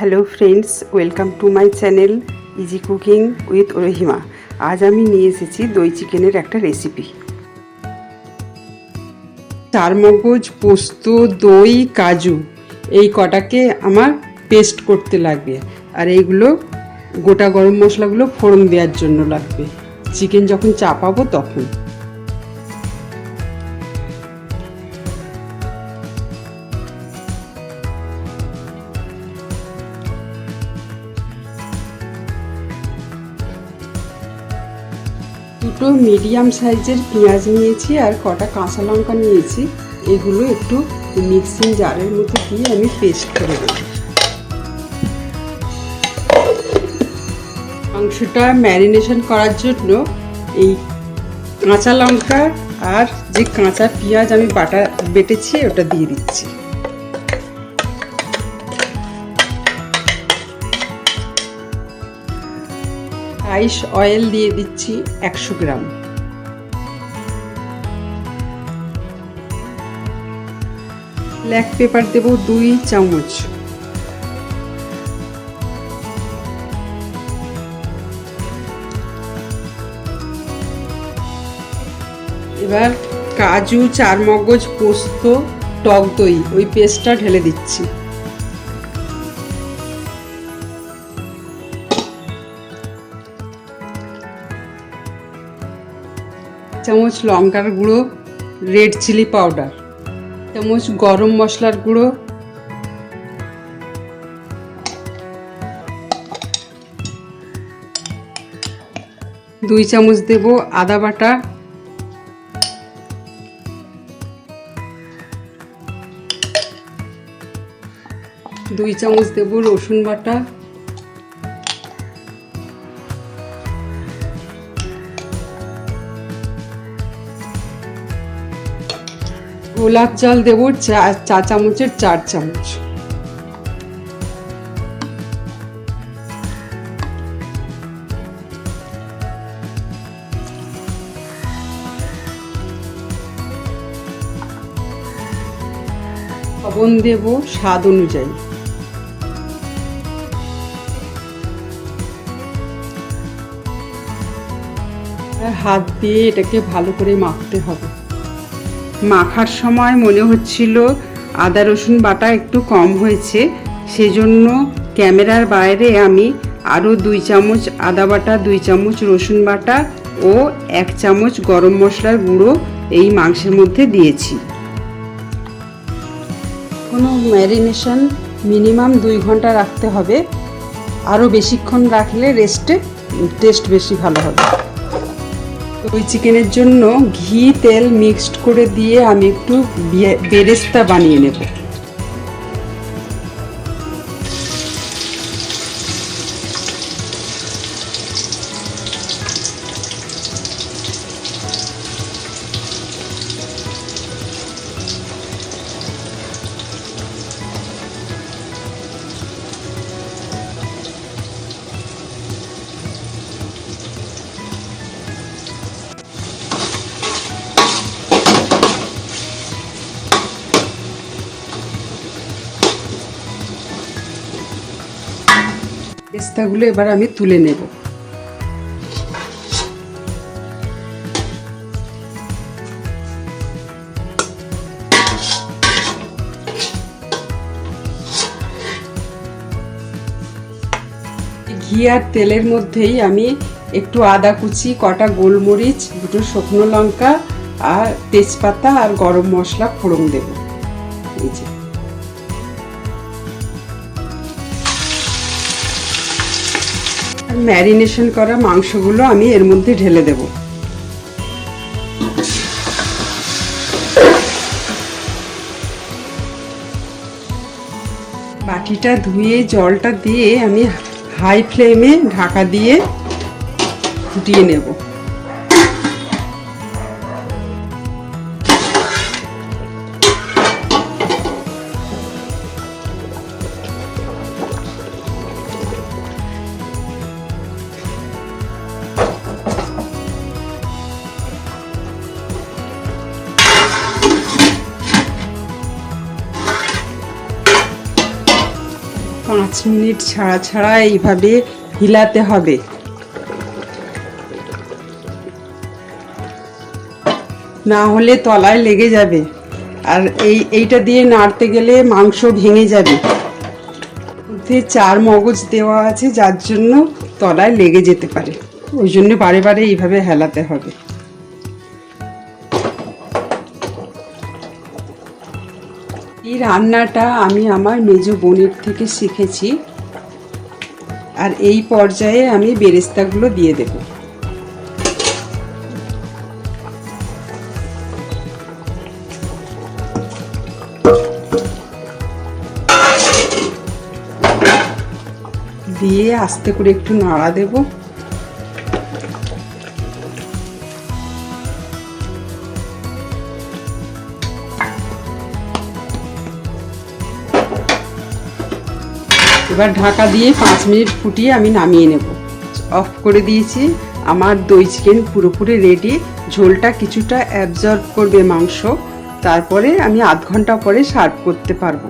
Hello friends, welcome to my channel easy cooking with Rahima. আজ আমি নিয়ে এসেছি দই চিকেনের একটা রেসিপি। চারমগজ, পোস্ত, দই, কাজু এই কটাকে আমার পেস্ট করতে লাগবে, আর এইগুলো গোটা গরম মশলাগুলো ফোড়ন দেওয়ার জন্য লাগবে চিকেন যখন চাপাবো তখন। দুটো মিডিয়াম সাইজের পেঁয়াজ নিয়েছি আর কটা কাঁচা লঙ্কা নিয়েছি। এগুলো একটু মিক্সিং জারের মধ্যে দিয়ে আমি পেস্ট করে দেব। মাংসটা ম্যারিনেশন করার জন্য এই কাঁচা লঙ্কা আর যে কাঁচা পেঁয়াজ আমি বেটেছি ওটা দিয়ে দিচ্ছি। রাইস অয়েল দিয়ে দিচ্ছি 100 গ্রাম। ব্ল্যাক পেপার দেব 2 চামচ। এবার কাজু, চারমগজ, পোস্ত, টক দই ওই পেস্টটা ঢেলে দিচ্ছি। চামচ লঙ্কার গুঁড়ো, রেড চিলি পাউডার, চামচ গরম মশলার গুঁড়ো, 2 চামচ দেব আদা বাটা, 2 চামচ দেব রসুন বাটা, গোলাপ জল দেব চা চামচের 4 চামচ। লবণ দেব স্বাদ অনুযায়ী। হাত দিয়ে এটাকে ভালো করে মাখতে হবে। মাখার সময় মনে হচ্ছিল আদা রসুন বাটা একটু কম হয়েছে, সেজন্য ক্যামেরার বাইরে আমি আরও 2 চামচ আদা বাটা, 2 চামচ রসুন বাটা ও 1 চামচ গরম মশলার গুঁড়ো এই মাংসের মধ্যে দিয়েছি। কোনো ম্যারিনেশন মিনিমাম 2 ঘন্টা রাখতে হবে, আরও বেশিক্ষণ রাখলে টেস্ট বেশি ভালো হবে। দই চিকেনের জন্য ঘি তেল মিক্সড করে দিয়ে আমি একটু বেরেস্তা বানিয়ে নেব। পেস্তাগুলো এবার আমি তুলে নেব। ঘি আর তেলের মধ্যেই আমি একটু আদা কুচি, কটা গোলমরিচ, 2 শুকনো লঙ্কা আর তেজপাতা আর গরম মশলা ফোড়ন দেব। এই যে ম্যারিনেশন করা মাংসগুলো আমি এর মধ্যে ঢেলে দেব। বাটিটা ধুয়ে জলটা দিয়ে আমি হাই ফ্লেমে ঢাকা দিয়ে ফুটিয়ে নেব। 5 মিনিট ছাড়া ছাড়া এইভাবে হিলাতে হবে। না হলে তলায় লেগে যাবে, আর এইটা দিয়ে নাড়তে গেলে মাংস ভেঙে যাবে। ওতে 4 মগজ দেওয়া আছে, যার জন্য তলায় লেগে যেতে পারে। ওই জন্য বারে বারে এইভাবে হেলাতে হবে। এই রান্নাটা আমি আমার মেজো বোনের থেকে শিখেছি। আর এই পর্যায়ে আমি বেরেস্তাগুলো দিয়ে দেব। দিয়ে আস্তে করে একটু নাড়া দেব। এবার ঢাকা দিয়ে 5 মিনিট ফুটিয়ে আমি নামিয়ে নেব। অফ করে দিয়েছি। আমার দই চিকেন পুরোপুরি রেডি। ঝোলটা কিছুটা অ্যাবজর্ব করবে মাংস, তারপরে আমি আধ ঘন্টা পরে সার্ভ করতে পারবো।